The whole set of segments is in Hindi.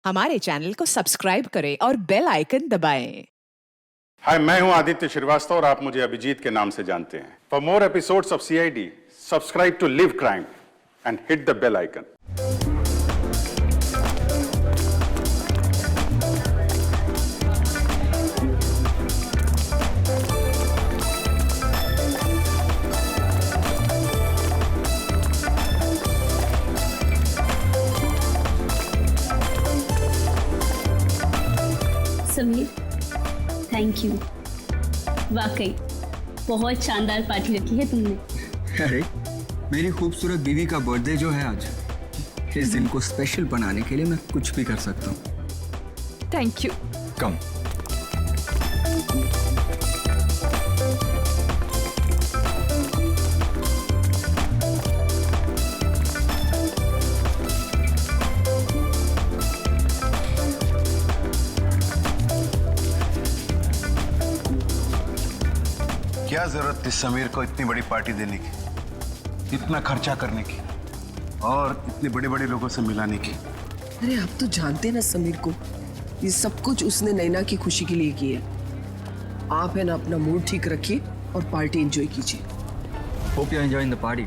हमारे चैनल को सब्सक्राइब करें और बेल आइकन दबाएं। हाय, मैं हूं आदित्य श्रीवास्तव और आप मुझे अभिजीत के नाम से जानते हैं। For more episodes of CID, subscribe to live crime and hit the bell icon. Sameer, thank you. वाकई बहुत शानदार पार्टी रखी है तुमने। अरे, मेरी खूबसूरत बीवी का बर्थडे जो है आज, इस दिन को स्पेशल बनाने के लिए मैं कुछ भी कर सकता हूँ। Thank you. कम। क्या जरूरत थी समीर को इतनी बड़ी पार्टी देने की, इतना खर्चा करने की और इतने बड़े बड़े लोगों से मिलाने की? अरे आप तो जानते ना समीर को, ये सब कुछ उसने नैना की खुशी के लिए किया। आप है ना अपना मूड ठीक रखिए और पार्टी एंजॉय कीजिए। Hope you enjoying the party.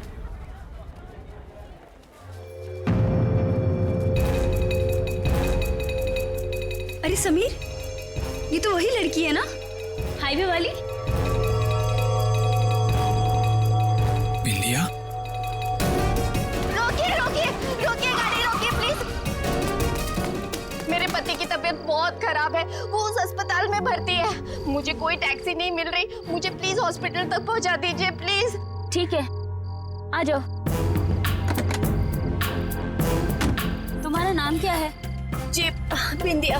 अरे समीर, ये तो वही लड़की है ना, हाईवे वाली? बिंदिया? रोकिए रोकिए रोकिए, गाड़ी रोकिए प्लीज। मेरे पति की तबीयत बहुत खराब है, वो उस अस्पताल में भर्ती है। मुझे कोई टैक्सी नहीं मिल रही, मुझे प्लीज हॉस्पिटल तक पहुंचा दीजिए प्लीज। ठीक है, आ जाओ। तुम्हारा नाम क्या है? जी, बिंदिया।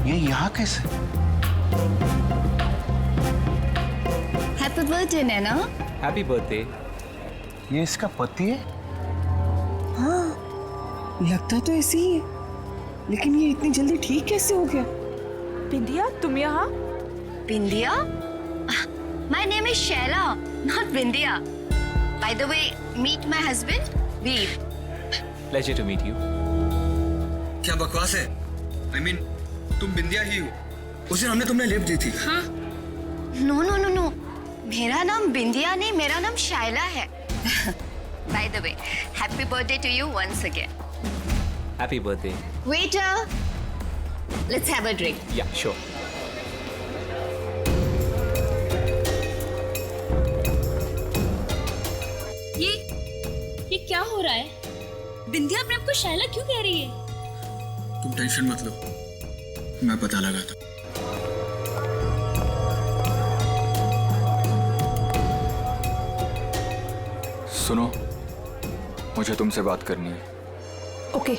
ये यहाँ कैसे? Happy birthday Naina. Happy birthday. ये इसका पति है? हाँ, लगता तो ऐसे ही है, लेकिन ये इतनी जल्दी ठीक कैसे हो गया? बिंदिया, तुम यहाँ? Bindiya? My name is Shaila, not Bindiya. By the way, meet my husband Veer. Pleasure to meet you. क्या बकवास है? I mean, तुम बिंदिया ही हो। उस दिन हमने तुमने लिफ्ट दी थी। हाँ? नो नो नो नो, मेरा नाम बिंदिया नहीं, मेरा नाम शाइला है। By the way, happy birthday to you once again. Happy birthday. Waiter, let's have a drink. Yeah sure. ये क्या हो रहा है? बिंदिया अपने आप को शैला क्यों कह रही है? तुम टेंशन मत लो, मैं पता लगाता हूँ। सुनो, मुझे तुमसे बात करनी है। ओके।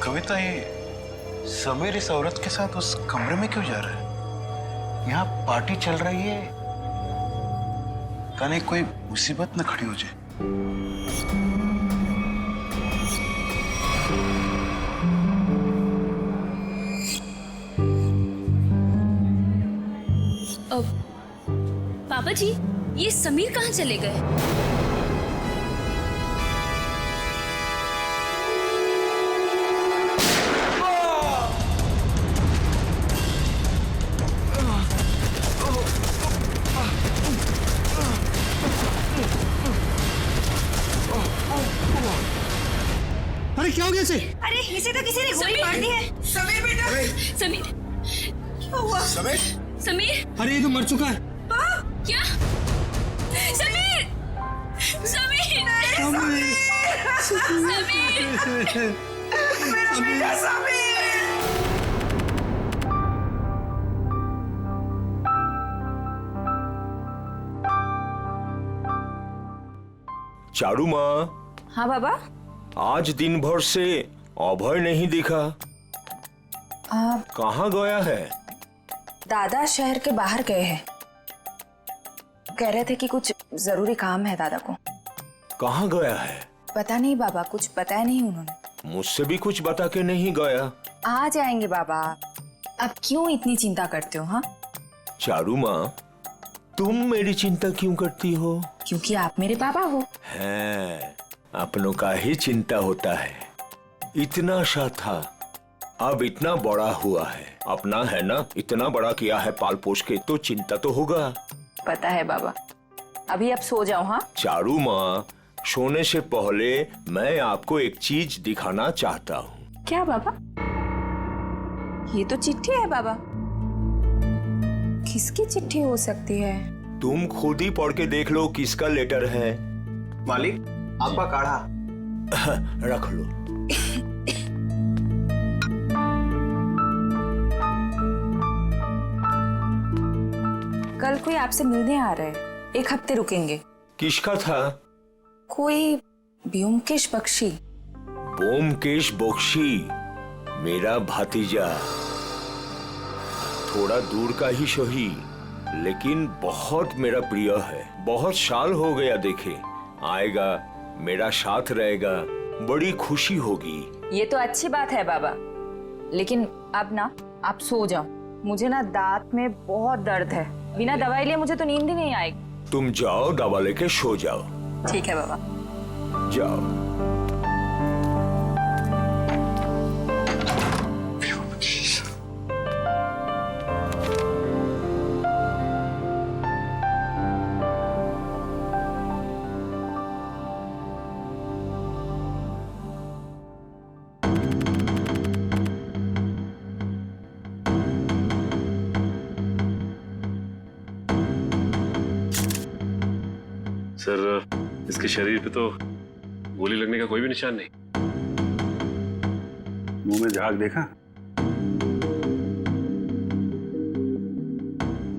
कविता, ये समीर इस औरत के साथ उस कमरे में क्यों जा रहा है? यहाँ पार्टी चल रही है, कहीं कोई मुसीबत न खड़ी हो जाए। पापा जी, ये समीर कहाँ चले गए? अरे क्या हो गया इसे? अरे इसे तो किसी ने गोली मार दी है। समीर बेटा, समीर, क्या हुआ? समीर? समीर, अरे ये तो मर चुका है। क्या? समीर, समीर, समीर, मेरा बेटा समीर। चारू माँ। हाँ बाबा। आज दिन भर से अभय नहीं दिखा, कहाँ गया है? दादा शहर के बाहर गए हैं, कह रहे थे कि कुछ जरूरी काम है दादा को। कहाँ गया है? पता नहीं बाबा, कुछ बताया नहीं उन्होंने। मुझसे भी कुछ बता के नहीं गया। आ जाएंगे बाबा। अब क्यों इतनी चिंता करते हो? हाँ, चारू माँ, तुम मेरी चिंता क्यों करती हो? क्योंकि आप मेरे बाबा हो। है, अपनों का ही चिंता होता है। इतना सा था, अब इतना बड़ा हुआ है। अपना है ना, इतना बड़ा किया है पाल पोष के, तो चिंता तो होगा। पता है बाबा। अभी आप सो जाओ। हाँ, चारू माँ, सोने से पहले मैं आपको एक चीज दिखाना चाहता हूँ। क्या बाबा? ये तो चिट्ठी है बाबा। किसकी चिट्ठी हो सकती है? तुम खुद ही पढ़ के देख लो किसका लेटर है। मालिक, आपका काढ़ा। रख लो। कल कोई आपसे मिलने आ रहा है, 1 हफ्ते रुकेंगे। किसका था? कोई ब्योमकेश बख्शी। ब्योमकेश बख्शी, मेरा भतीजा। थोड़ा दूर का ही सही, लेकिन बहुत मेरा प्रिय है। बहुत साल हो गया देखे। आएगा, मेरा साथ रहेगा, बड़ी खुशी होगी। ये तो अच्छी बात है बाबा, लेकिन अब ना आप सो जाओ। मुझे ना दांत में बहुत दर्द है। बिना दवाई लिए मुझे तो नींद ही नहीं आएगी। तुम जाओ, दवा लेके सो जाओ। ठीक है बाबा। जाओ। सर, इसके शरीर पे तो गोली लगने का कोई भी निशान नहीं। मुंह में झाग देखा?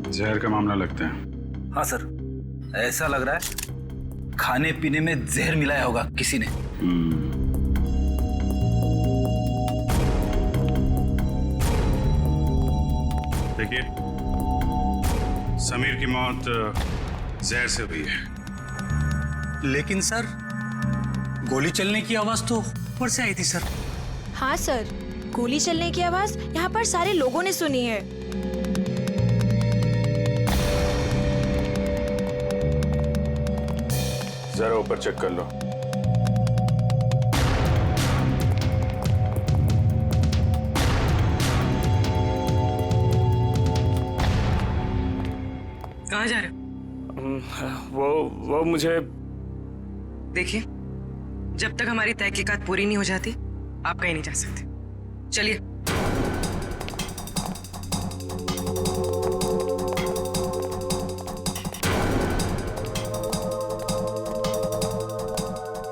जहर का मामला लगता है। हाँ सर, ऐसा लग रहा है खाने पीने में जहर मिलाया होगा किसी ने। देखिए, समीर की मौत जहर से हुई है। लेकिन सर, गोली चलने की आवाज तो ऊपर से आई थी सर। हाँ सर, गोली चलने की आवाज यहाँ पर सारे लोगों ने सुनी है। जरा ऊपर चेक कर लो। कहाँ जा रहे हो? वो मुझे देखिए, जब तक हमारी तहकीकात पूरी नहीं हो जाती, आप कहीं नहीं जा सकते। चलिए।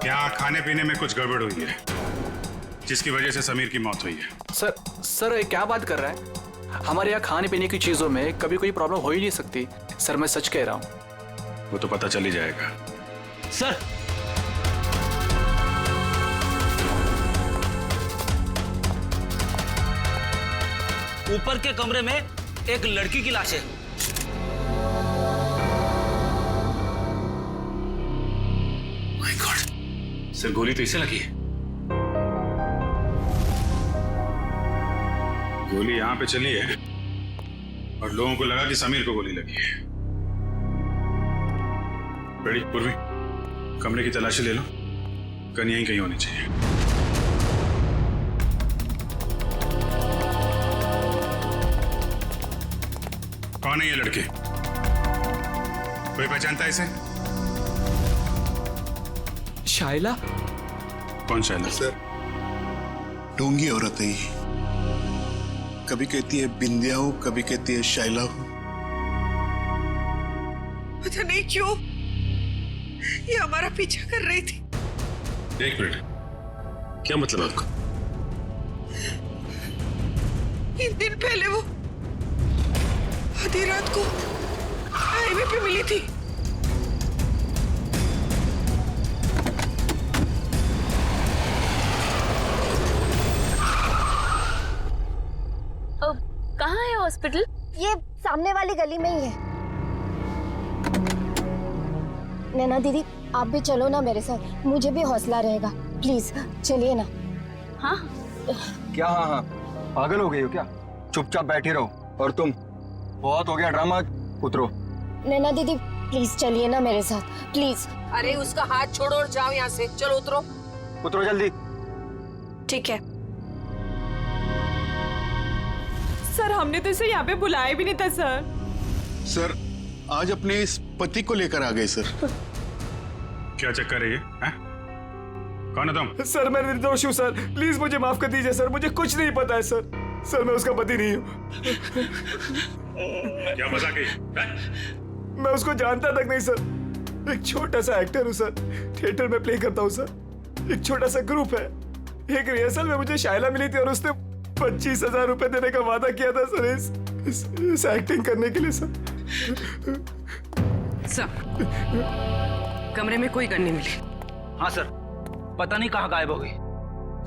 यहाँ खाने पीने में कुछ गड़बड़ हुई है, जिसकी वजह से समीर की मौत हुई है। सर ये क्या बात कर रहा है? हमारे यहाँ खाने पीने की चीजों में कभी कोई प्रॉब्लम हो ही नहीं सकती। सर, मैं सच कह रहा हूँ। वो तो पता चल ही जाएगा। सर, ऊपर के कमरे में एक लड़की की लाश है। माय गॉड, सर गोली तो इसे लगी है। गोली यहाँ पे चली है और लोगों को लगा कि समीर को गोली लगी है। बेटी, पूर्वी, कमरे की तलाशी ले लो। गन यहीं कहीं होनी चाहिए। कौन है ये लड़के? कोई पहचानता है इसे? शाइला? कौन शाइला? सर, ढोंगी औरत है ये। कभी कहती है बिंदिया हूं, कभी कहती है शाइला हूं। पता नहीं क्यों ये हमारा पीछा कर रही थी। एक मिनट, क्या मतलब आपका? 3 दिन पहले वो आधी रात को हाईवे पे मिली थी। कहाँ है हॉस्पिटल? ये सामने वाली गली में ही है। नैना दीदी, आप भी चलो ना मेरे साथ, मुझे भी हौसला रहेगा। प्लीज चलिए ना। हाँ क्या हाँ हाँ, पागल हो गई हो क्या? चुपचाप बैठी रहो। और तुम, बहुत हो गया ड्रामा, उतरो। नैना दीदी प्लीज चलिए ना मेरे साथ, प्लीज। अरे उसका हाथ छोड़ो और जाओ यहाँ से। चलो उतरो। उतरो जल्दी। ठीक है। सर हमने तो इसे यहाँ पे बुलाया भी नहीं था सर। सर आज अपने इस पति को लेकर आ गए सर। क्या चक्कर है ये? हैं? कौन है तुम? सर मैं निर्दोष हूँ सर, प्लीज मुझे माफ कर दीजिए सर, मुझे कुछ नहीं पता है सर। सर मैं उसका पति नहीं हूँ। क्या मजाक है? मैं उसको जानता तक नहीं सर। एक छोटा सा एक्टर हूँ सर, थिएटर में प्ले करता हूँ सर। एक छोटा सा ग्रुप है। एक रिहर्सल में मुझे शायला मिली थी और उसने 25,000 रुपए देने का वादा किया था सर इस एक्टिंग करने के लिए सर। कमरे में कोई गन नहीं मिली। हाँ सर, पता नहीं कहाँ गायब हो गई।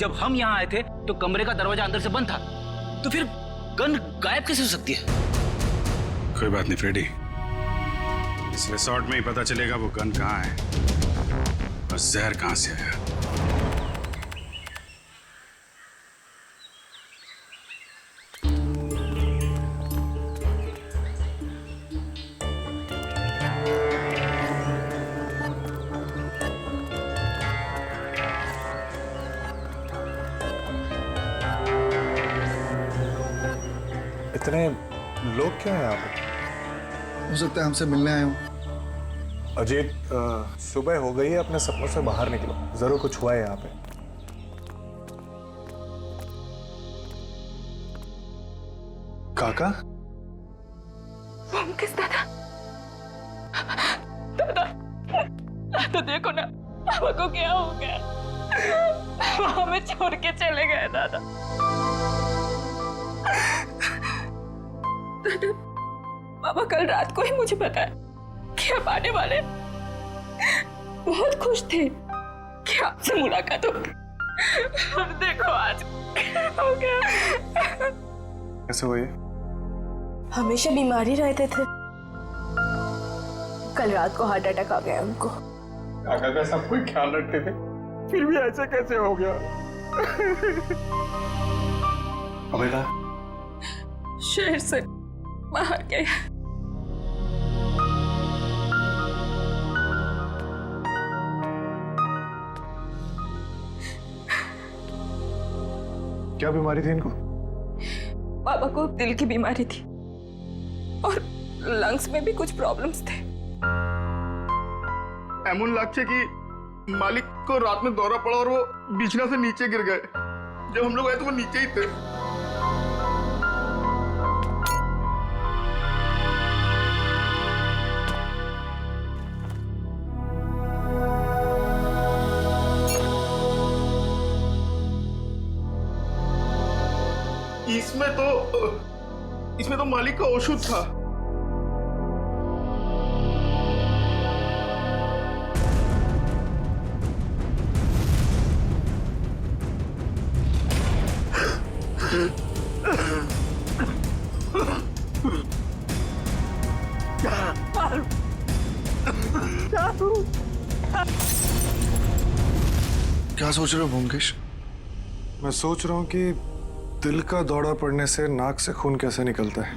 जब हम यहाँ आए थे तो कमरे का दरवाजा अंदर से बंद था, तो फिर गन गायब कैसे हो सकती है? कोई बात नहीं फ्रेडी, इस रिसोर्ट में ही पता चलेगा वो गन कहाँ है और जहर कहाँ से आया। इतने लोग क्यों हैं यहाँ पे? हो सकता है हमसे मिलने आए हो। अजीत, सुबह हो गई है, अपने सपनों से बाहर निकलो। जरूर कुछ हुआ है यहाँ पे। काका? किस दादा? दादा, तो देखो ना पापा को क्या हो गया। वो हमें छोड़ के चले गए दादा। दादा, पापा कल रात को ही मुझे बताया कि आप आने वाले। बहुत खुश थे कि आपसे मुलाकात होगी। अब देखो आज क्या हो गया। कैसे हुई? हमेशा बीमारी रहते थे, कल रात को हार्ट अटैक आ गया उनको। काका का सब कोई ख्याल रखते थे, फिर भी ऐसे कैसे हो गया? अबेदा शहर से बाहर गए। क्या बीमारी थी इनको? पापा को दिल की बीमारी थी और लंग्स में भी कुछ प्रॉब्लम्स थे। एमन लगছে कि मालिक को रात में दौरा पड़ा और वो बिछना से नीचे गिर गए। जब हम लोग आए तो वो नीचे ही थे। इसमें तो मालिक का औषध था। क्या सोच रहे हो ब्योमकेश? मैं सोच रहा हूँ कि दिल का दौरा पड़ने से नाक से खून कैसे निकलता है,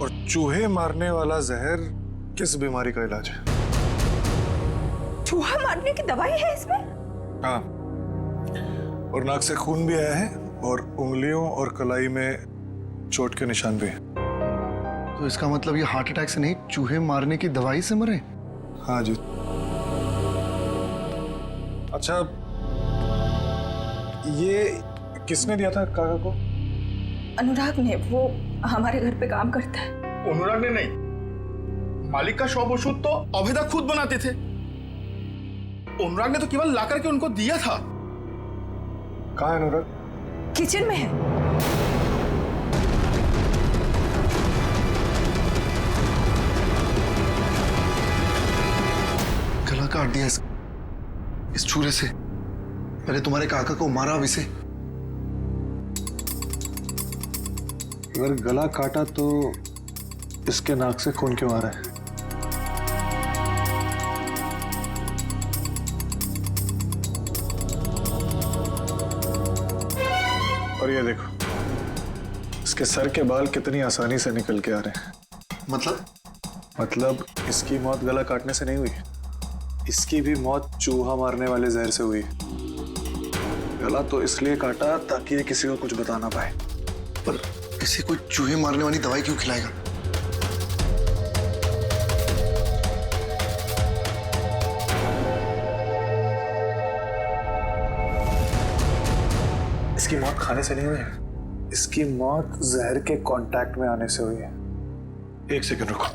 और चूहे मारने वाला जहर किस बीमारी का इलाज है। चूहा मारने की दवाई है इसमें? हाँ, और नाक से खून भी आया है और उंगलियों और कलाई में चोट के निशान भी हैं। तो इसका मतलब ये हार्ट अटैक से नहीं, चूहे मारने की दवाई से मरे? हाँ जी। अच्छा, ये किसने दिया था काका को? अनुराग ने, वो हमारे घर पे काम करता है। अनुराग ने नहीं, मालिक का शॉप औषध तो अभेदा खुद बनाते थे। अनुराग ने तो केवल ला करके उनको दिया था। कहाँ है अनुराग? किचन में है। गला काट दिया इस छुरे से। पहले तुम्हारे काका को मारा, अब इसे। अगर गला काटा तो इसके नाक से खून क्यों आ रहा है? ये देखो, इसके सर के बाल कितनी आसानी से निकल के आ रहे हैं। मतलब इसकी मौत गला काटने से नहीं हुई, इसकी भी मौत चूहा मारने वाले जहर से हुई। गला तो इसलिए काटा ताकि ये किसी को कुछ बता ना पाए। पर किसी को चूहे मारने वाली दवाई क्यों खिलाएगा? इसकी मौत खाने से नहीं हुई है, इसकी मौत जहर के कांटेक्ट में आने से हुई है। एक सेकंड रुको।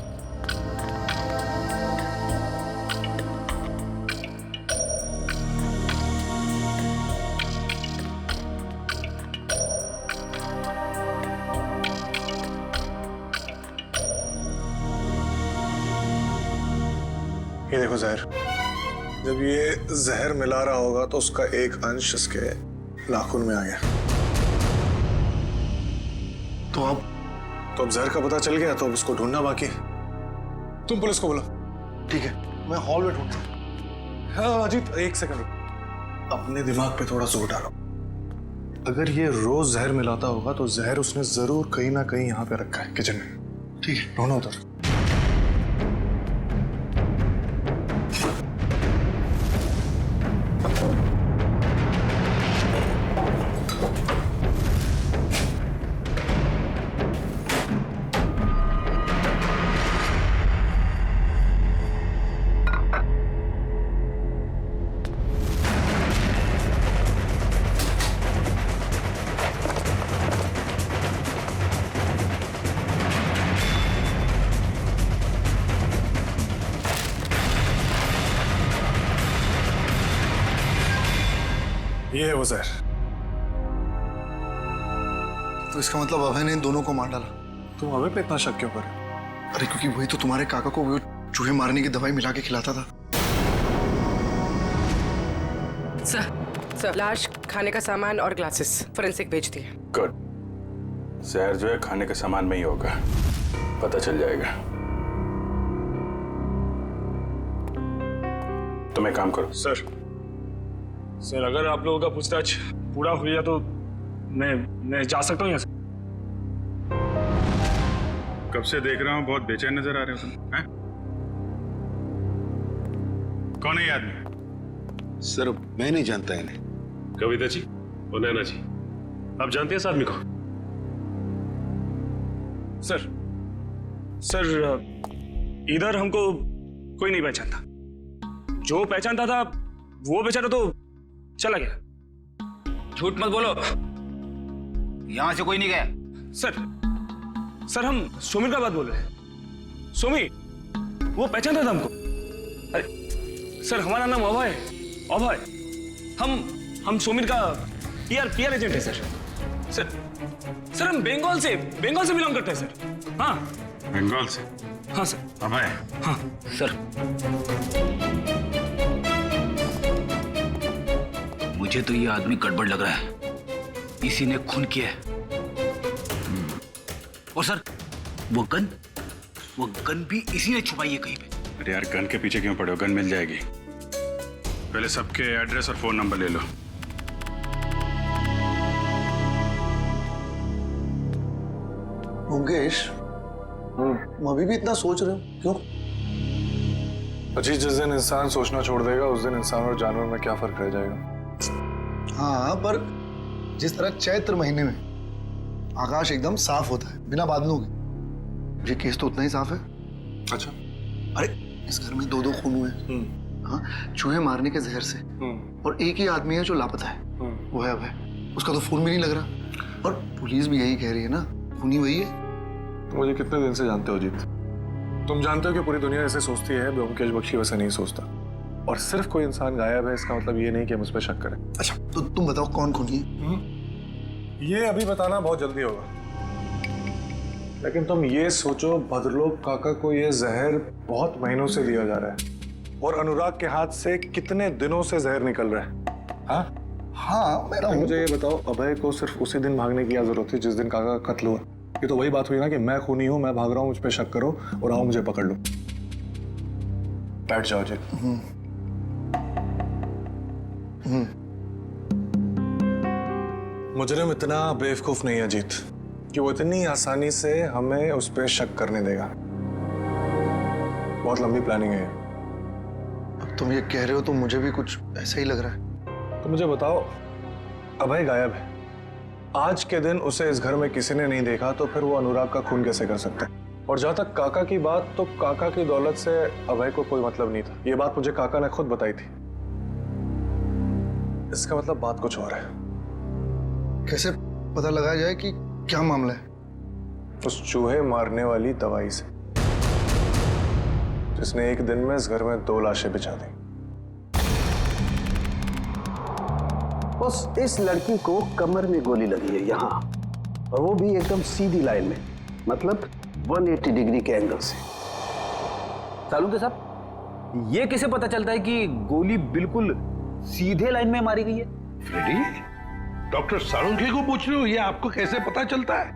ये देखो जहर। जब ये जहर मिला रहा होगा तो उसका एक अंश इसके नाखून में आ गया। तो अब जहर का पता चल गया, तो अब इसको ढूंढना बाकी। तुम पुलिस को बोलो। ठीक है, मैं हॉल में ढूंढता हूँ। हाँ अजीत, एक सेकंड अपने दिमाग पे थोड़ा जोर डालो। अगर ये रोज जहर मिलाता होगा तो जहर उसने जरूर कहीं ना कहीं यहाँ पे रखा है, किचन में। ठीक है, ढूंढो उधर। ये है वो जहर। तो इसका मतलब अभय ने इन दोनों को मार डाला। तुम अभय पे इतना शक क्यों कर? अरे क्योंकि वही तो तुम्हारे काका को वो चूहे मारने की दवाई मिला के खिलाता था। सर लाश, खाने का सामान और ग्लासेस फोरेंसिक भेज दिए। गुड। जहर जो है खाने के सामान में ही होगा, पता चल जाएगा। तुम एक काम करो। सर अगर आप लोगों का पूछताछ पूरा हो गया तो मैं जा सकता हूँ यहाँ से। कब से देख रहा हूँ, बहुत बेचैन नजर आ रहे हो तुम। हैं? कौन है ये आदमी? सर मैं नहीं जानता इन्हें। कविता जी और नैना जी, आप जानते हैं इस आदमी को? सर इधर हमको कोई नहीं पहचानता। जो पहचानता था वो बेचारा तो चला गया। झूठ मत बोलो, यहां से कोई नहीं गया। सर हम सुमिर का बात बोल रहे हैं। सुमी वो पहचानता था हमको। अरे सर हमारा नाम अभय है। अभय हम सुमिर का पीआर एजेंट है सर हम बंगाल से बिलोंग करते हैं सर। हाँ बंगाल से? हाँ सर। अभय? हाँ सर मुझे तो ये आदमी गड़बड़ लग रहा है, इसी ने खून किया है। और सर वो गन भी इसी ने छुपाई है कहीं पे। अरे यार गन के पीछे क्यों पड़े हो, गन मिल जाएगी। पहले सबके एड्रेस और फोन नंबर ले लो। मुकेश, तुम अभी भी इतना सोच रहे हो, क्यों? अजीत, जिस दिन इंसान सोचना छोड़ देगा उस दिन इंसान और जानवर में क्या फर्क रह जाएगा? हाँ, पर जिस तरह चैत्र महीने में आकाश एकदम साफ होता है बिना बादलों के, ये केस तो उतना ही साफ है। अच्छा। अरे इस घर में 2 खून हुए। हाँ, चूहे मारने के जहर से। और एक ही आदमी है जो लापता है, वो है अभय। उसका तो फोन भी नहीं लग रहा, और पुलिस भी यही कह रही है ना, खूनी वही है। तुम मुझे कितने दिन से जानते हो अजीत? तुम जानते हो कि पूरी दुनिया ऐसे सोचती है, ब्योमकेश बख्शी वैसे नहीं सोचता। और सिर्फ कोई इंसान गायब है इसका मतलब ये नहीं कि हम उस पर शक करें। अच्छा तो तुम बताओ कौन खूनी है? ये अभी बताना बहुत जल्दी होगा, लेकिन तुम ये सोचो भद्रलोक काका को ये जहर बहुत महीनों से दिया जा रहा है, और अनुराग के हाथ से कितने दिनों से जहर निकल रहा है। हाँ मेरा मुझे ये बताओ, अभय को सिर्फ उसी दिन भागने की क्या जरूरत थी जिस दिन काका का कत्ल हुआ? ये तो वही बात हुई ना कि मैं खूनी हूं, मैं भाग रहा हूं, मुझ पे शक करो और आओ मुझे पकड़ लो। बैठ जाओ जी। मुजरिम इतना बेवकूफ नहीं है अजीत कि वो इतनी आसानी से हमें उस पर शक करने देगा। बहुत लंबी प्लानिंग है। अब तुम ये कह रहे हो तो मुझे भी कुछ ऐसा ही लग रहा है। तो मुझे बताओ, अभय गायब है, आज के दिन उसे इस घर में किसी ने नहीं देखा, तो फिर वो अनुराग का खून कैसे कर सकता है? और जहां तक काका की बात, तो काका की दौलत से अभय को कोई मतलब नहीं था। ये बात मुझे काका ने खुद बताई थी। इसका मतलब बात कुछ और है। कैसे पता लगाया जाए कि क्या मामला है? उस चूहे मारने वाली दवाई से, जिसने एक दिन में इस घर में 2 लाशें बिछा दी। बस इस लड़की को कमर में गोली लगी है यहाँ, और वो भी एकदम सीधी लाइन में, मतलब 180 डिग्री के एंगल से। सालुंके साहब, ये कैसे पता चलता है कि गोली बिल्कुल सीधे लाइन में मारी गई है? फ्रेडी, डॉक्टर साळुंखे को पूछ रहे हो ये आपको कैसे पता चलता है?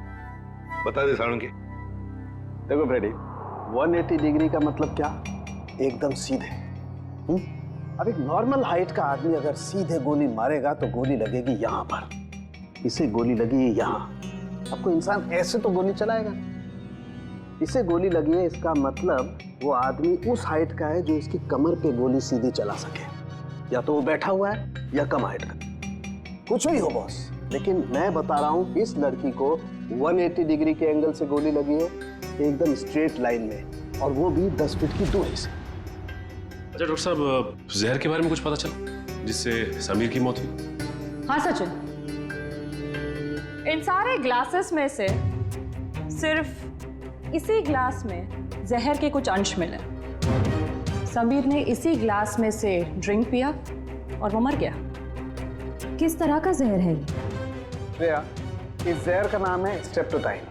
बता दे साळुंखे। देखो फ्रेडी, 180 डिग्री का मतलब क्या? एकदम सीधे। अब एक नॉर्मल हाइट का आदमी अगर सीधे गोली मारेगा तो गोली लगेगी यहाँ पर, इसे गोली लगी यहाँ। अब कोई इंसान ऐसे तो गोली चलाएगा, इसे गोली लगी है, इसका मतलब वो आदमी उस हाइट का है जो इसकी कमर पे गोली सीधी चला सके। या तो वो बैठा हुआ है या कम हाइट का, कुछ भी हो बॉस, लेकिन मैं बता रहा हूँ इस लड़की को 180 डिग्री के एंगल से गोली लगी है, एकदम स्ट्रेट लाइन में, और वो भी 10 फीट की दूरी से। अच्छा डॉक्टर साहब, जहर के बारे में कुछ पता चला जिससे समीर की मौत हुई? हाँ सचिन, इन सारे ग्लासेस में से सिर्फ इसी ग्लास में जहर के कुछ अंश मिले। समीर ने इसी ग्लास में से ड्रिंक पिया और वो मर गया। किस तरह का जहर है ये? श्रेया, इस जहर का नाम है स्ट्रेप्टोटाइन।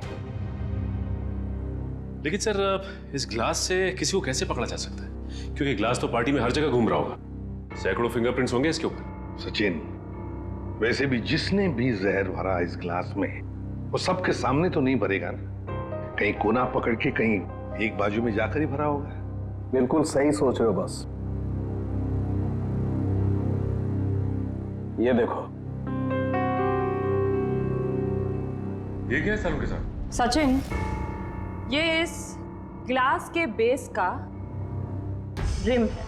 लेकिन सर, इस ग्लास से किसी को कैसे पकड़ा जा सकता है? क्योंकि ग्लास तो पार्टी में हर जगह घूम रहा होगा, सैकड़ों फिंगरप्रिंट्स होंगे इसके ऊपर। सचिन, वैसे भी जिसने भी जहर भरा इस ग्लास में, वो सबके सामने तो नहीं भरेगा ना, कहीं कोना पकड़ के कहीं एक बाजू में जाकर ही भरा होगा। बिल्कुल सही सोच रहे हो बस। ये देखो, ये क्या है सालों के साथ? सचिन, ये इस ग्लास के बेस का रिम है,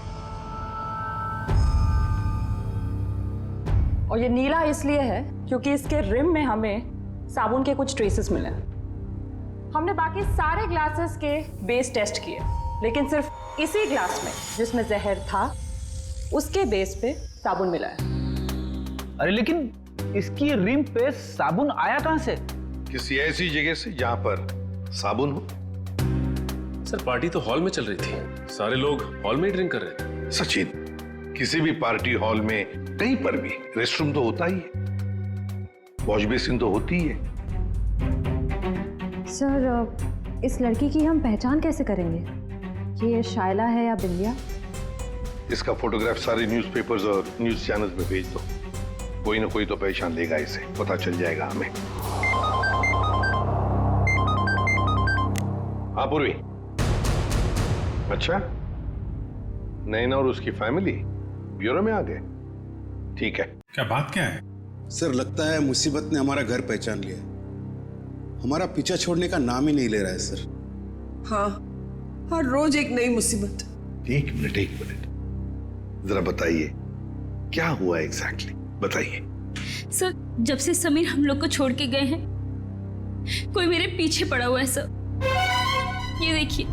और ये नीला इसलिए है क्योंकि इसके रिम में हमें साबुन के कुछ ट्रेसेस मिले। हमने बाकी सारे ग्लासेस के बेस टेस्ट किए, लेकिन सिर्फ इसी ग्लास में जिसमें जहर था उसके बेस पे साबुन मिला है। अरे लेकिन इसकी रिम पे साबुन आया कहां से? किसी ऐसी जगह से जहां पर साबुन हो। सर, पार्टी तो हॉल में चल रही थी, सारे लोग हॉल में ही ड्रिंक कर रहे थे। सचिन, किसी भी पार्टी हॉल में कहीं पर भी रेस्टरूम तो होता ही है, वॉश बेसिन तो होती ही है। सर, इस लड़की की हम पहचान कैसे करेंगे कि ये शायला है या बिंदिया? इसका फोटोग्राफ सारे न्यूज़पेपर्स और न्यूज़ चैनल्स में भेज दो, कोई ना कोई तो पहचान लेगा, इसे पता चल जाएगा हमें। हाँ पूर्वी, अच्छा, नैना और उसकी फैमिली ब्यूरो में आ गए? ठीक है। क्या बात क्या है? सर, लगता है मुसीबत ने हमारा घर पहचान लिया, हमारा पीछा छोड़ने का नाम ही नहीं ले रहा है सर। हाँ, हर रोज एक नई मुसीबत। एक मिनट, जरा बताइए क्या हुआ एग्जैक्टली, बताइए। सर, जब से समीर हम लोग को छोड़ के गए हैं, कोई मेरे पीछे पड़ा हुआ है सर। ये देखिए,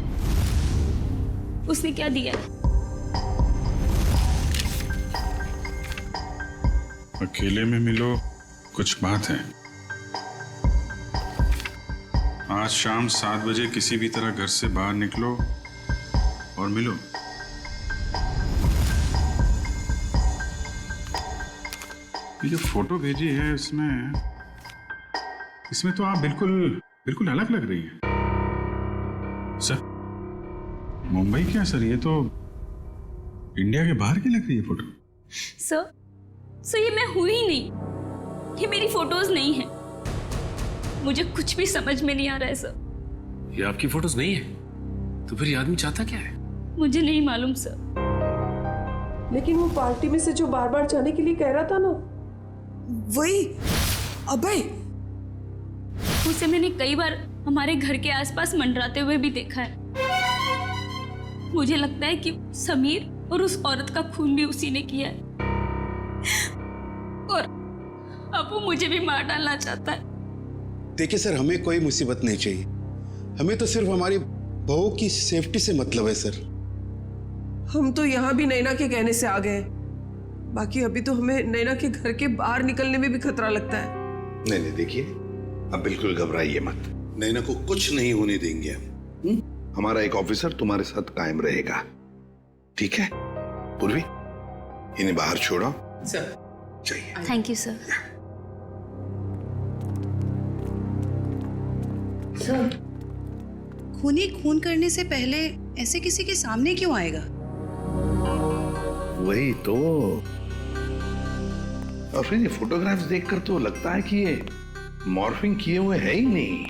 उसने क्या दिया है। अकेले में मिलो, कुछ बात है। आज शाम 7 बजे किसी भी तरह घर से बाहर निकलो और मिलो। ये जो फोटो भेजी है इसमें तो आप बिल्कुल अलग लग रही हैं। सर, मुंबई क्या सर, ये तो इंडिया के बाहर की लग रही है फोटो। सर ये मैं हुई ही नहीं, ये मेरी फोटोज नहीं है। मुझे कुछ भी समझ में नहीं आ रहा है सर। ये आपकी फोटोज नहीं है तो फिर ये आदमी चाहता क्या है? मुझे नहीं मालूम सर। लेकिन वो पार्टी में से जो बार बार जाने के लिए कह रहा था ना, वही अभय, उसे मैंने कई बार हमारे घर के आसपास मंडराते हुए भी देखा है। मुझे लगता है कि समीर और उस औरत का खून भी उसी ने किया है और अब वो मुझे भी मार डालना चाहता है। देखिए सर, हमें कोई मुसीबत नहीं चाहिए। हमें तो सिर्फ हमारी बहू की सेफ्टी से मतलब है सर। हम तो यहाँ भी नैना के कहने से आ गए, बाकी अभी तो हमें नैना के घर के बाहर निकलने में भी खतरा लगता है। नहीं नहीं, देखिए अब बिल्कुल घबराइए मत। नैना को कुछ नहीं होने देंगे हम। हमारा एक ऑफिसर तुम्हारे साथ कायम रहेगा, ठीक है? पूर्वी, इन्हें बाहर छोड़ो। सर चाहिए। Thank you sir. सर, खूनी खून करने से पहले ऐसे किसी के सामने क्यों आएगा? वही तो। और फिर ये फोटोग्राफ्स देखकर तो लगता है कि ये मॉर्फिंग किए हुए है ही नहीं।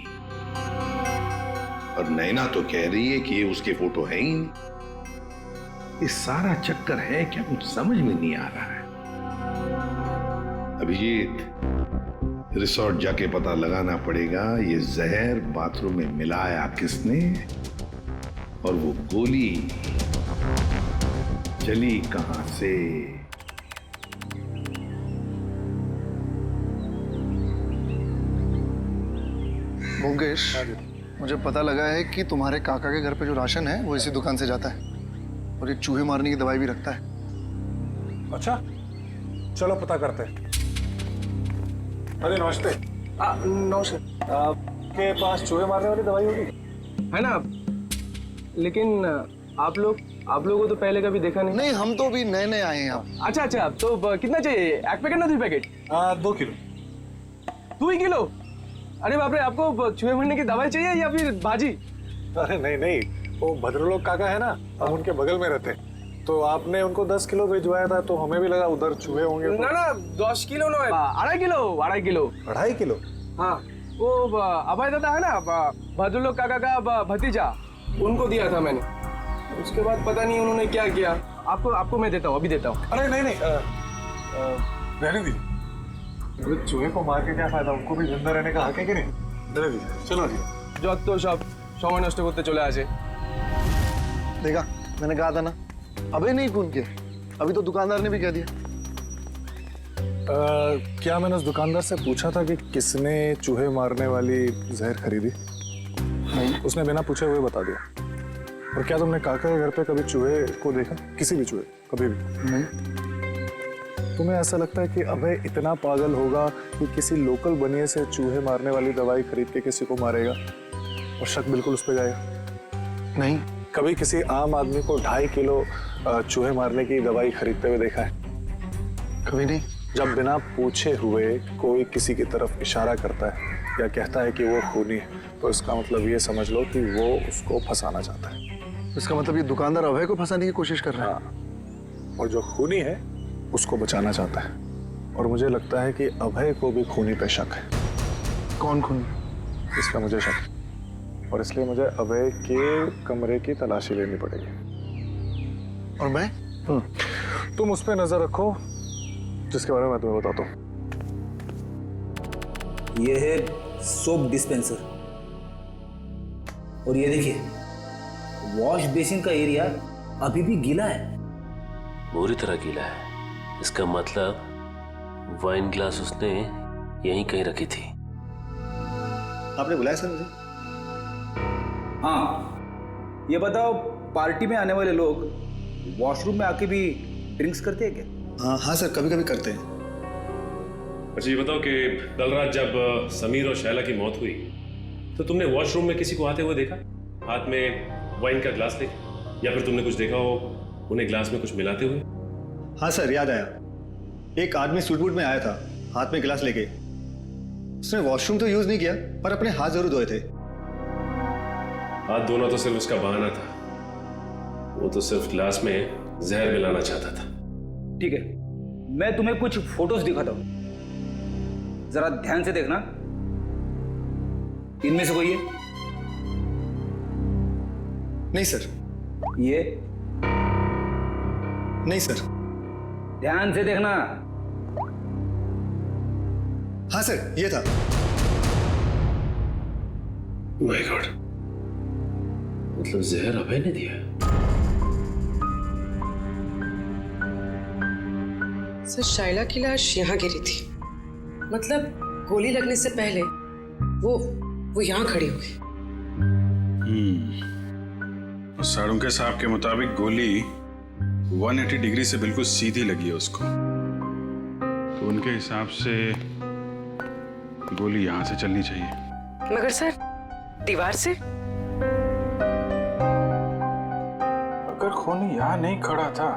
और नैना तो कह रही है कि ये उसके फोटो है ही नहीं। ये सारा चक्कर है क्या, कुछ समझ में नहीं आ रहा है। अभिजीत, रिसोर्ट जाके पता लगाना पड़ेगा ये जहर बाथरूम में मिलाया किसने और वो गोली चली कहां से। भोगेश, मुझे पता लगा है कि तुम्हारे काका के घर पे जो राशन है वो इसी दुकान से जाता है और ये चूहे मारने की दवाई भी रखता है। अच्छा, चलो पता करते हैं। अरे नमस्ते। नमस्कार। आपके पास चूहे मारने वाली दवाई होगी? है ना, लेकिन आप लोगों को तो पहले कभी देखा नहीं। नहीं, हम तो भी नए नए आए हैं यहाँ। अच्छा, तो कितना चाहिए? एक पैकेट ना 2 पैकेट? 2 किलो। 2 ही किलो? अरे बाप रे, आपको चूहे मरने की दवाई चाहिए या फिर भाजी? अरे नहीं, वो भद्रलोक काका है ना, हम उनके बगल में रहते हैं। तो आपने उनको 10 किलो भिजवाया था तो हमें भी लगा उधर चूहे होंगे। ना 10 किलो ना, 2.5 किलो। 2.5 किलो? हाँ, वो अभय दादा है ना, भद्रलोक काका का भतीजा, उनको दिया था मैंने। उसके बाद पता नहीं उन्होंने क्या किया। आपको मैं देता हूँ, अभी देता हूँ। अरे नहीं, रहने दीजिए। अरे चूहे को मार के क्या फायदा, उनको भी जिंदा रहने का हक है कि नहीं? रहने दीजिए, चलो जी। যত সব সময় নষ্ট করতে চলে আসে। देखा, मैंने कहा था ना, अबे नहीं खून किया। अभी तो दुकानदार ने भी कह दिया। क्या मैंने उस दुकानदार से पूछा था कि किसने चूहे मारने वाली जहर खरीदी? नहीं। उसने बिना पूछे हुए बता दिया। और क्या तुमने काका के घर पे कभी चूहे को देखा? किसी भी चूहे, कभी भी? नहीं। तुम्हें ऐसा लगता है कि अभय इतना पागल होगा कि किसी लोकल बनिए से चूहे मारने वाली दवाई खरीद के किसी को मारेगा और शक बिल्कुल उस पर जाएगा? नहीं। कभी किसी आम आदमी को 2.5 किलो चूहे मारने की दवाई खरीदते हुए देखा है? कभी नहीं। जब बिना पूछे हुए कोई किसी की तरफ इशारा करता है या कहता है कि वो खूनी है, तो इसका मतलब ये समझ लो कि वो उसको फंसाना चाहता है। इसका मतलब ये दुकानदार अभय को फंसाने की कोशिश कर रहा है। हाँ। और जो खूनी है उसको बचाना चाहता है। और मुझे लगता है कि अभय को भी खूनी पे शक है। कौन खूनी? इसका मुझे शक है और इसलिए मुझे अभय के कमरे की तलाशी लेनी पड़ेगी। और मैं? तुम उस पर नजर रखो जिसके बारे में मैं तुम्हें बताता हूँ। ये है सोप डिस्पेंसर और ये देखिए वॉश बेसिन का एरिया अभी भी गीला है, पूरी तरह गीला है। इसका मतलब वाइन ग्लास उसने यहीं कहीं रखी थी। आपने बुलाया सर मुझे? हाँ, ये बताओ पार्टी में आने वाले लोग वॉशरूम में आके भी ड्रिंक्स करते हैं क्या? हाँ सर, कभी कभी करते हैं। अच्छा ये बताओ कि कल रात जब समीर और शैला की मौत हुई तो तुमने वॉशरूम में किसी को आते हुए देखा हाथ में वाइन का ग्लास लेके, या फिर तुमने कुछ देखा हो उन्हें ग्लास में कुछ मिलाते हुए? हाँ सर, याद आया। एक आदमी सूट बूट में आया था हाथ में गिलास लेके। उसने वॉशरूम तो यूज नहीं किया पर अपने हाथ जरूर धोए थे। हाथ धोना तो सिर्फ उसका बहाना था, वो तो सिर्फ ग्लास में जहर मिलाना चाहता था। ठीक है, मैं तुम्हें कुछ फोटोज दिखाता हूं, जरा ध्यान से देखना। इनमें से कोई है? नहीं सर। ये? नहीं सर। ध्यान से देखना। हाँ सर, ये था। माय गॉड, मतलब जहर अभय ने दिया? सर शाइला की लाश यहाँ गिरी थी, मतलब गोली लगने से पहले वो यहाँ खड़ी हो गई। साड़ुंके साहब के मुताबिक गोली 180 डिग्री से बिल्कुल सीधी लगी है उसको, तो उनके हिसाब से गोली यहां से चलनी चाहिए। मगर सर दीवार से? अगर खूनी यहां नहीं खड़ा था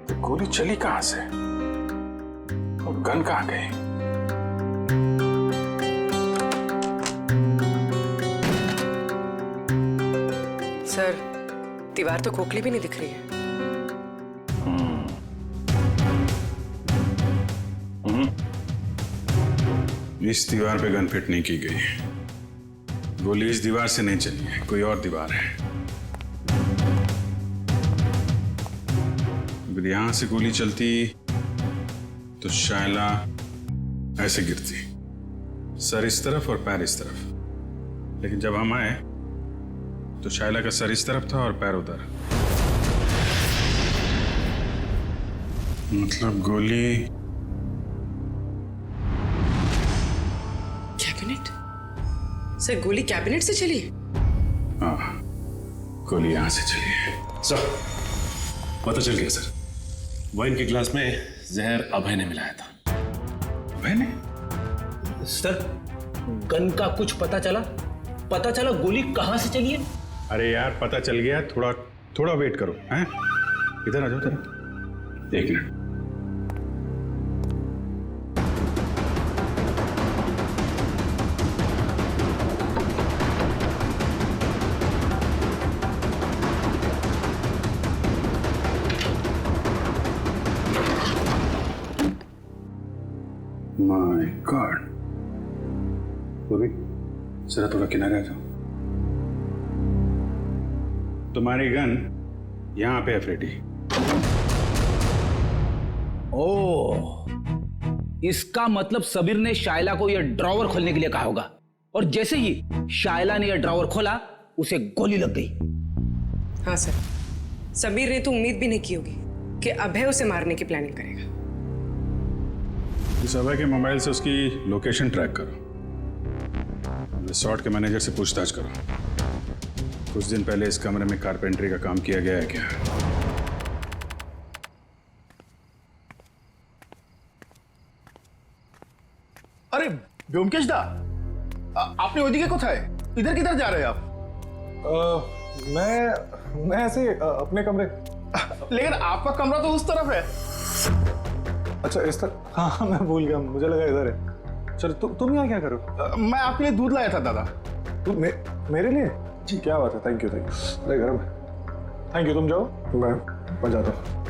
तो गोली चली कहां से और गन कहां गई? सर दीवार तो खोखली भी नहीं दिख रही है। इस दीवार पे गन फिट नहीं की गई, गोली इस दीवार से नहीं चली है, कोई और दीवार है। अगर यहां से गोली चलती तो शाइला ऐसे गिरती, सर इस तरफ और पैर इस तरफ, लेकिन जब हम आए तो शाइला का सर इस तरफ था और पैर उधर। मतलब गोली कैबिनेट? सर गोली कैबिनेट से चली? हाँ, गोली यहां से चली है। सर पता चल गया सर, वाइन के ग्लास में जहर अभय ने मिलाया था। अभय ने? सर गन का कुछ पता चला? पता चला गोली कहां से चली है? अरे यार पता चल गया, थोड़ा वेट करो। हैं? इधर आ जाओ जरा, एक मिनट। माय गॉड, बॉबी जरा थोड़ा किनारे आ जाओ। तुम्हारी गन यहां पे है फ्रेडी। ओह, इसका मतलब सबीर ने शाइला को यह ड्रॉवर खोलने के लिए कहा होगा, और जैसे ही शाइला ने यह ड्रॉवर खोला उसे गोली लग गई। हाँ सर, सबीर ने तो उम्मीद भी नहीं की होगी कि अभय उसे मारने की प्लानिंग करेगा। इस अभय के मोबाइल से उसकी लोकेशन ट्रैक करो, रिसोर्ट के मैनेजर से पूछताछ करो। कुछ दिन पहले इस कमरे में कारपेंटरी का काम किया गया है क्या? अरे ब्योमकेश दा, आपने ओदिके को था इधर किधर जा रहे हैं आप? मैं ऐसे अपने कमरे। लेकिन आपका कमरा तो उस तरफ है। अच्छा इस तरफ? हाँ मैं भूल गया, मुझे लगा इधर है। चलो तुम यहाँ क्या करो? मैं आपके लिए दूध लाया था दादा। तुम मेरे लिए? जी क्या बात है, थैंक यू। अरे गरम है। थैंक यू, तुम जाओ, मैं जाता हूँ।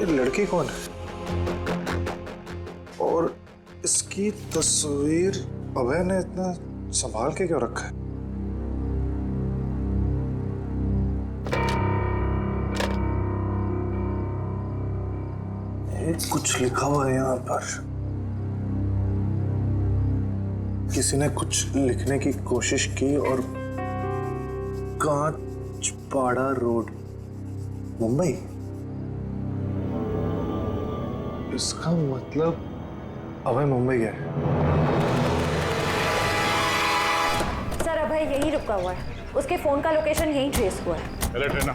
लड़की कौन है और इसकी तस्वीर अभय ने इतना संभाल के क्यों रखा है? कुछ लिखा हुआ है यहाँ पर। किसी ने कुछ लिखने की कोशिश की और कांचपाड़ा रोड, मुंबई। इसका मतलब अभय मुंबई गया है। सर अभय यहीं रुका हुआ है, उसके फोन का लोकेशन यहीं ट्रेस हुआ है। अलर्ट रहना,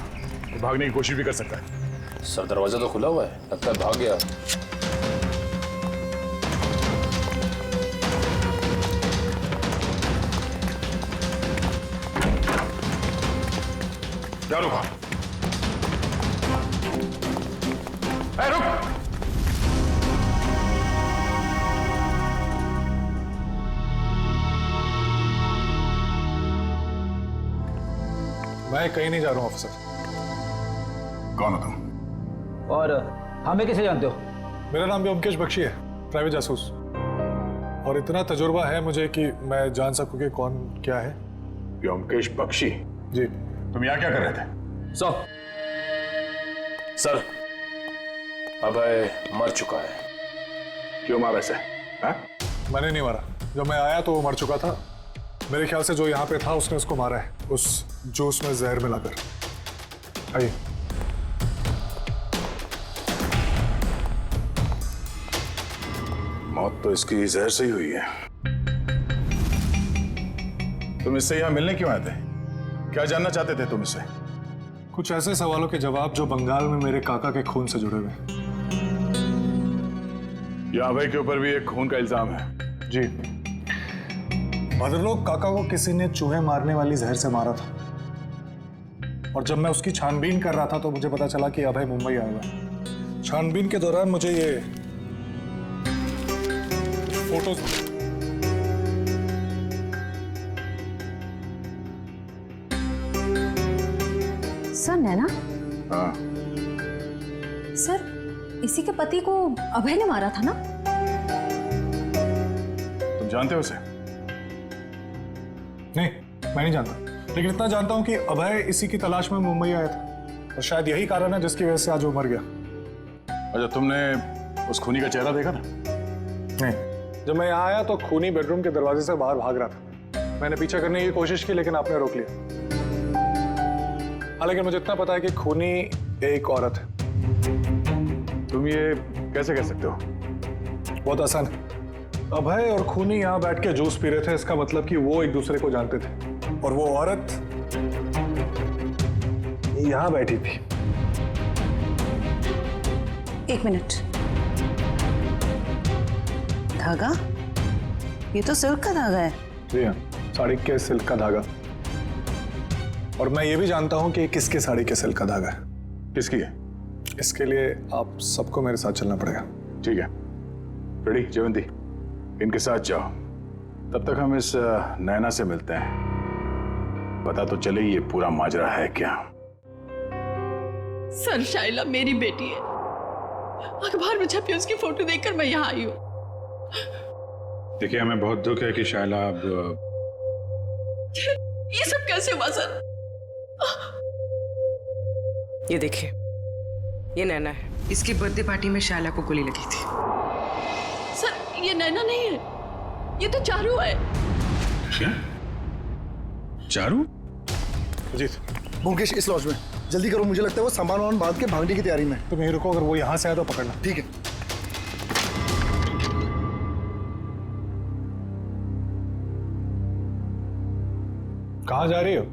वो भागने की कोशिश भी कर सकता है। सर दरवाजा तो खुला हुआ है, लगता है भाग गया। क्या रुका? रुक! मैं कहीं नहीं जा रहा हूं ऑफिसर। कौन हो तुम? और हमें कैसे जानते हो? मेरा नाम ब्योमकेश बख्शी है, प्राइवेट जासूस। और इतना तजुर्बा है मुझे कि मैं जान सकूं कि कौन क्या है। ब्योमकेश बख्शी? जी। तुम यहाँ क्या कर रहे थे? सर अभय मर चुका है। क्यों मारा इसे? मैंने नहीं मारा, जब मैं आया तो वो मर चुका था। मेरे ख्याल से जो यहाँ पे था उसने उसको मारा है, उस जूस में जहर मिलाकर। आइए। मौत तो इसकी जहर से ही हुई है। तुम इससे यहाँ मिलने क्यों आए थे? क्या जानना चाहते थे तुम इससे? कुछ ऐसे सवालों के जवाब जो बंगाल में मेरे काका के खून से जुड़े हुए। यहाँ अभय के ऊपर भी एक खून का इल्जाम है। जी। भद्रलोक काका को किसी ने चूहे मारने वाली जहर से मारा था, और जब मैं उसकी छानबीन कर रहा था तो मुझे पता चला कि अभय मुंबई आया हुआ है। छानबीन के दौरान मुझे ये फोटोज सर नैना? हाँ। सर इसी के पति को अभय ने मारा था ना? तुम जानते हो उसे? नहीं, मैं नहीं जानता, लेकिन इतना जानता हूं कि अभय इसी की तलाश में मुंबई आया था, और शायद यही कारण है जिसकी वजह से आज वो मर गया। अच्छा, तुमने उस खूनी का चेहरा देखा था? नहीं, जब मैं यहाँ आया तो खूनी बेडरूम के दरवाजे से बाहर भाग रहा था। मैंने पीछा करने की कोशिश की, लेकिन आपने रोक लिया। हालांकि मुझे इतना पता है कि खूनी एक औरत है। तुम ये कैसे कह सकते हो? बहुत आसान है। अभय और खूनी यहाँ बैठ के जूस पी रहे थे, इसका मतलब कि वो एक दूसरे को जानते थे, और वो औरत यहाँ बैठी थी। एक मिनट, धागा? ये तो सिल्क का धागा है। जी हाँ, साड़ी के सिल्क का धागा। और मैं ये भी जानता हूँ कि किसके साड़ी के सिल्क का धागा है। किसकी है? इसके लिए आप सबको मेरे साथ चलना पड़ेगा। ठीक है, रेडी जयवंती, इनके साथ जाओ। तब तक हम इस नैना से मिलते हैं, पता तो चले ये पूरा माजरा है क्या। सर शाइला मेरी बेटी है, अखबार में छपी उसकी फोटो देखकर मैं यहाँ आई हूँ। देखिए, हमें बहुत दुख है कि शाइला अब ये सब कैसे हुआ सर? ये देखिए, ये नैना है। इसकी बर्थडे पार्टी में शाइला को गोली लगी थी। सर ये नैना नहीं है, ये तो चारू है। क्या? चारू? जी। मुकेश इस लॉज में, जल्दी करो, मुझे लगता है वो सामान वामान बांध के भागने की तैयारी में। तुम यहीं रुको, अगर वो यहाँ से आए तो पकड़ना। ठीक है। कहाँ जा रही हो?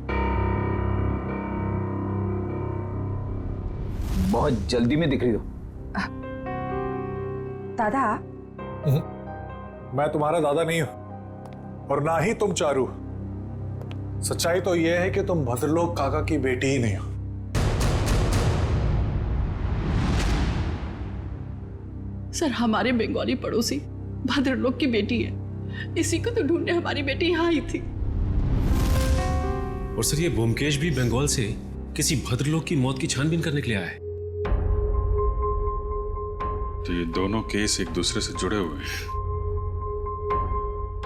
बहुत जल्दी में दिख रही हो। दादा? मैं तुम्हारा दादा नहीं हूं, और ना ही तुम चारू। सच्चाई तो यह है कि तुम भद्रलोक काका की बेटी ही नहीं हो। सर हमारे बंगाली पड़ोसी भद्रलोक की बेटी है, इसी को तो ढूंढने हमारी बेटी यहाँ आई थी। और सर ये ब्योमकेश भी बंगाल से किसी भद्रलोक की मौत की छानबीन करने के लिए आया है। तो ये दोनों केस एक दूसरे से जुड़े हुए हैं।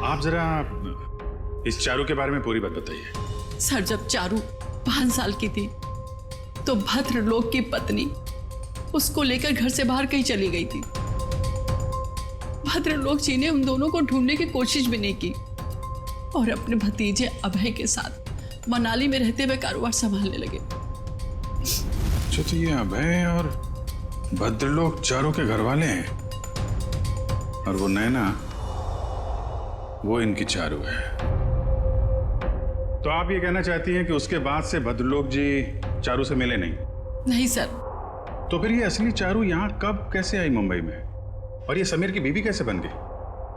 आप जरा इस चारू के बारे में पूरी बात बताइए। सर जब चारू 5 साल की थी तो भद्रलोक की पत्नी उसको लेकर घर से बाहर कहीं चली गई थी। भद्रलोक जी ने उन दोनों को ढूंढने की कोशिश भी नहीं की और अपने भतीजे अभय के साथ मनाली में रहते हुए कारोबार संभालने लगे। अच्छा, तो ये अभय और भद्रलोक चारों के घर वाले हैं, और वो नैना वो इनकी चारू है। तो आप ये कहना चाहती हैं कि उसके बाद से भद्रलोक जी चारू से मिले नहीं? नहीं सर। तो फिर ये असली चारू यहाँ कब कैसे आई मुंबई में, और ये समीर की बीवी कैसे बन गई?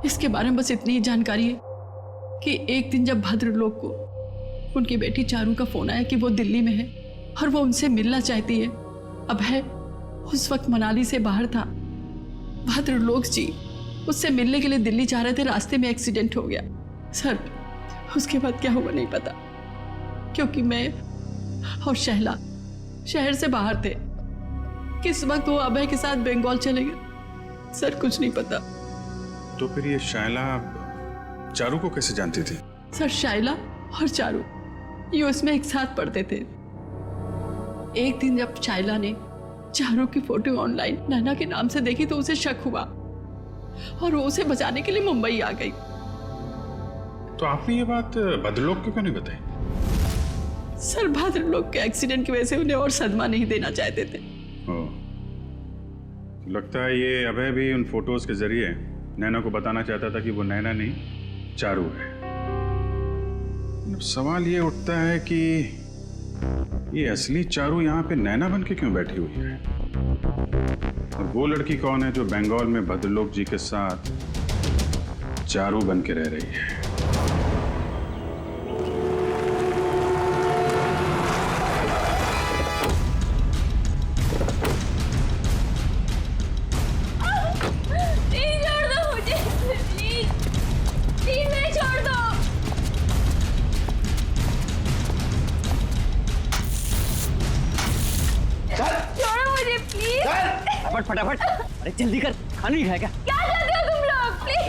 इसके बारे में बस इतनी ही जानकारी है कि एक दिन जब भद्रलोक को उनकी बेटी चारू का फोन आया कि वो दिल्ली में है और वो उनसे मिलना चाहती है। अभय उस वक्त मनाली से बाहर था। भद्रलोक जी उससे मिलने के लिए दिल्ली जा रहे थे, रास्ते में एक्सीडेंट हो गया। सर उसके बाद क्या हुआ नहीं पता, क्योंकि मैं और शहला शहर से बाहर थे। किस वक्त वो अभय के साथ बंगाल चले गए, सर कुछ नहीं पता। तो फिर ये शायला चारू को कैसे जानती थी? सर शायला और चारू ये उसमें एक साथ पढ़ते थे। एक दिन जब शायला ने चारू की फोटो ऑनलाइन नैना के नाम से देखी तो उसे शक हुआ और वो उसे बचाने के लिए मुंबई आ गई। तो आपने ये बात भद्रलोक को क्यों नहीं बताई? सर भद्रलोक के एक्सीडेंट की वजह से उन्हें और सदमा नहीं देना चाहते थे। लगता है ये अभय भी उन फोटोज के जरिए नैना को बताना चाहता था कि वो नैना नहीं चारू है। अब सवाल ये उठता है कि ये असली चारू यहाँ पे नैना बन के क्यों बैठी हुई है, और वो लड़की कौन है जो बंगाल में भद्रलोक जी के साथ चारू बन के रह रही है? फटाफट, अरे जल्दी कर, खाना नहीं खाएगा? क्या करते हो तुम लोग? प्लीज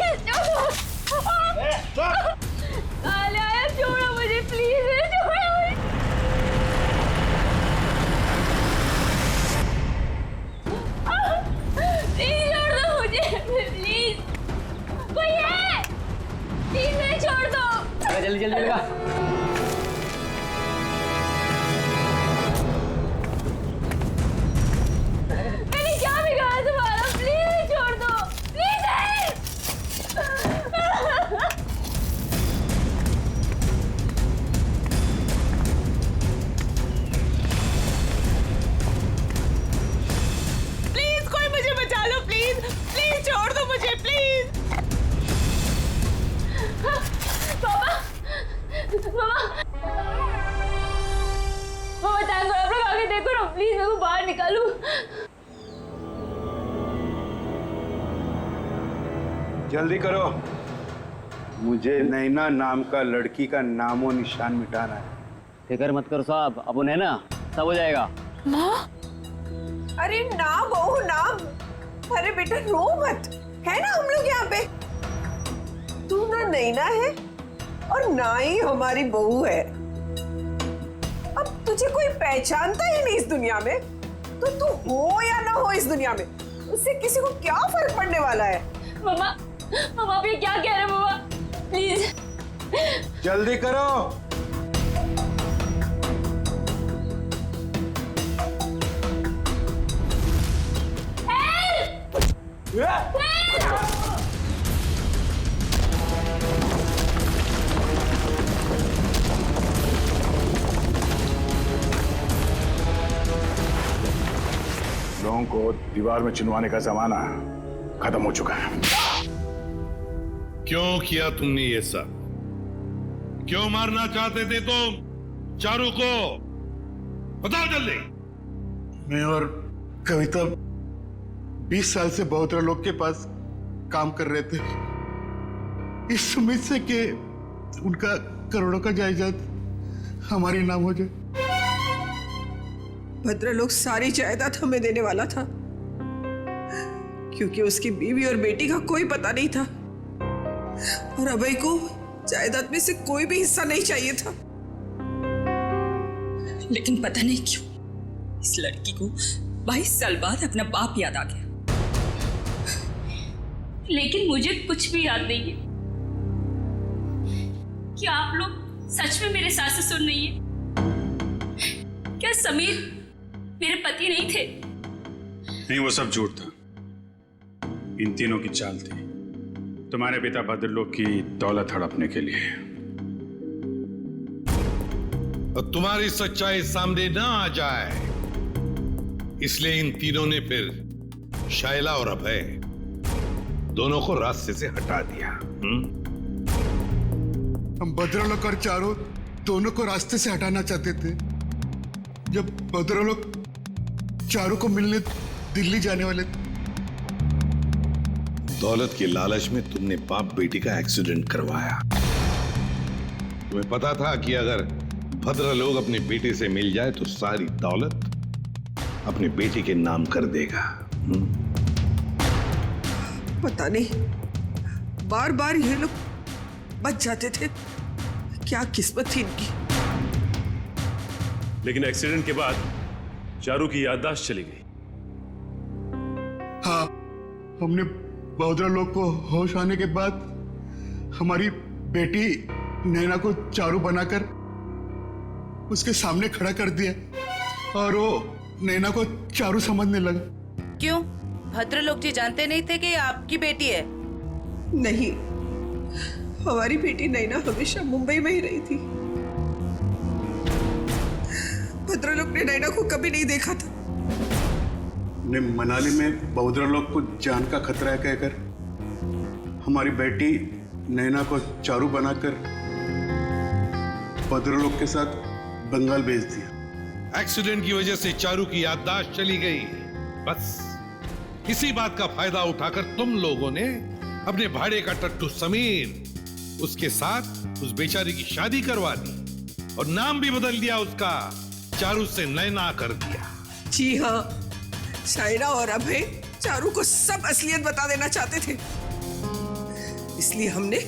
छोड़ो मुझे, प्लीज छोड़ो मुझे, प्लीज कोई है? प्लीज मुझे छोड़ दो। जल्दी जल्दी लगा। जल्दी करो, मुझे नैना नाम का लड़की का नामो निशान मिटाना है। फिक्र मत करो साहब, अब उन्हें ना सब हो जाएगा। माँ? अरे ना बहू ना, अरे बेटा रो मत, है ना हम लोग यहाँ पे। तू ना नैना है और ना ही हमारी बहू है। अब तुझे कोई पहचानता ही नहीं इस दुनिया में, तो तू हो या ना हो इस दुनिया में, उससे किसी को क्या फर्क पड़ने वाला है। मामा मामा आप ये क्या कह रहे हैं मामा, प्लीज जल्दी करो। लोगों को दीवार में चिनवाने का जमाना खत्म हो चुका है। क्यों किया तुमने ये सब? क्यों मारना चाहते थे तुम चारू को? बताओ जल्दी। मैं और कविता 20 साल से बहुतरा लोग के पास काम कर रहे थे, इस उम्मीद से कि उनका करोड़ों का जायदाद हमारे नाम हो जाए। भद्रलोक सारी जायदाद हमें देने वाला था, क्योंकि उसकी बीवी और बेटी का कोई पता नहीं था, और अभय को जायदाद में से कोई भी हिस्सा नहीं चाहिए था। लेकिन पता नहीं क्यों इस लड़की को 22 साल बाद अपना बाप याद आ गया। लेकिन मुझे कुछ भी याद नहीं है। क्या आप लोग सच में मेरे सास ससुर नहीं है? क्या समीर मेरे पति नहीं थे? नहीं, वो सब झूठ था। इन तीनों की चाल थी तुम्हारे पिता भद्रलोक की दौलत हड़पने के लिए। और तुम्हारी सच्चाई सामने ना आ जाए, इसलिए इन तीनों ने फिर शाइला और अभय दोनों को रास्ते से हटा दिया। हम भद्रलोक और चारू दोनों को रास्ते से हटाना चाहते थे। जब भद्रलोक चारू को मिलने दिल्ली जाने वाले थे। दौलत के लालच में तुमने बाप बेटी का एक्सीडेंट करवाया। तुम्हें पता था कि अगर भद्रलोक अपनी बेटी से मिल जाए तो सारी दौलत अपनी बेटी के नाम कर देगा। पता नहीं बार बार ये लोग बच जाते थे, क्या किस्मत थी इनकी। लेकिन एक्सीडेंट के बाद चारू की याददाश्त चली गई। हाँ, हमने भद्रलोक को होश आने के बाद हमारी बेटी नैना को चारू बनाकर उसके सामने खड़ा कर दिया और वो नैना को चारू समझने लगा। क्यों? भद्रलोक जी जानते नहीं थे कि ये आपकी बेटी है? नहीं, हमारी बेटी नैना हमेशा मुंबई में ही रही थी। भद्रलोक ने नैना को कभी नहीं देखा था। ने मनाली में भद्रलोक को जान का खतरा है कहकर हमारी बेटी नैना को चारू बनाकर भद्रलोक के साथ बंगाल भेज दिया। एक्सीडेंट की वजह से चारू की याददाश्त चली गई। बस इसी बात का फायदा उठाकर तुम लोगों ने अपने भाड़े का टट्टू समीर उसके साथ उस बेचारी की शादी करवा दी और नाम भी बदल दिया उसका, चारू से नैना कर दिया। जी हाँ, शायरा और अभय चारू को सब असलियत बता देना चाहते थे, इसलिए हमने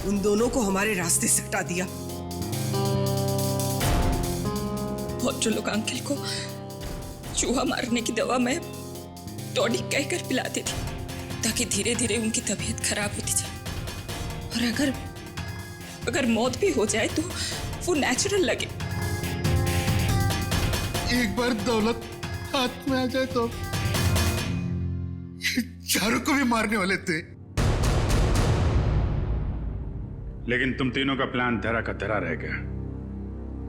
उन दोनों को हमारे रास्ते से हटा दिया। भद्रलोक अंकल को चूहा मारने की दवा मैं टॉनिक कहकर पिलाती थी ताकि धीरे धीरे उनकी तबीयत खराब होती जाए, और अगर मौत भी हो जाए तो वो नेचुरल लगे। एक बार दौलत हाथ में आ जाए तो चारू को भी मारने वाले थे। लेकिन तुम तीनों का प्लान धरा का धरा रह गया,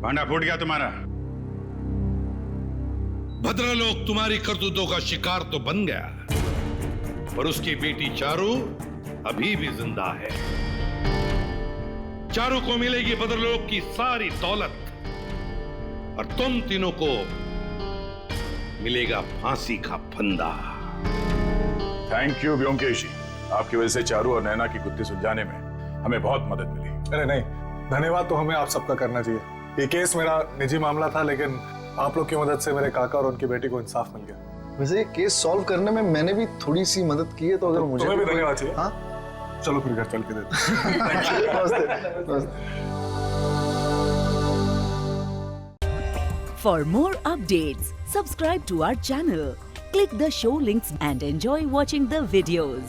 भांडा फूट गया तुम्हारा। भद्रलोक तुम्हारी करतूतों का शिकार तो बन गया, पर उसकी बेटी चारू अभी भी जिंदा है। चारू को मिलेगी भद्रलोक की सारी दौलत और तुम तीनों को मिलेगा फांसी का फंदा। थैंक यू व्योमकेश जी, आपकी वजह से चारू और नैना की गुत्थी सुलझाने में हमें बहुत मदद मिली। अरे नहीं, धन्यवाद तो हमें आप सबका करना चाहिए। ये केस मेरा निजी मामला था, लेकिन आप लोग की मदद से मेरे काका और उनकी बेटी को इंसाफ मिल गया। वैसे ये केस सॉल्व करने में मैंने भी थोड़ी सी मदद की है, तो अगर मुझे तुम्हें भी धन्यवाद चाहिए। हाँ, चलो फिर घर चल के देते। For more updates, subscribe to our channel, click the show links and enjoy watching the videos.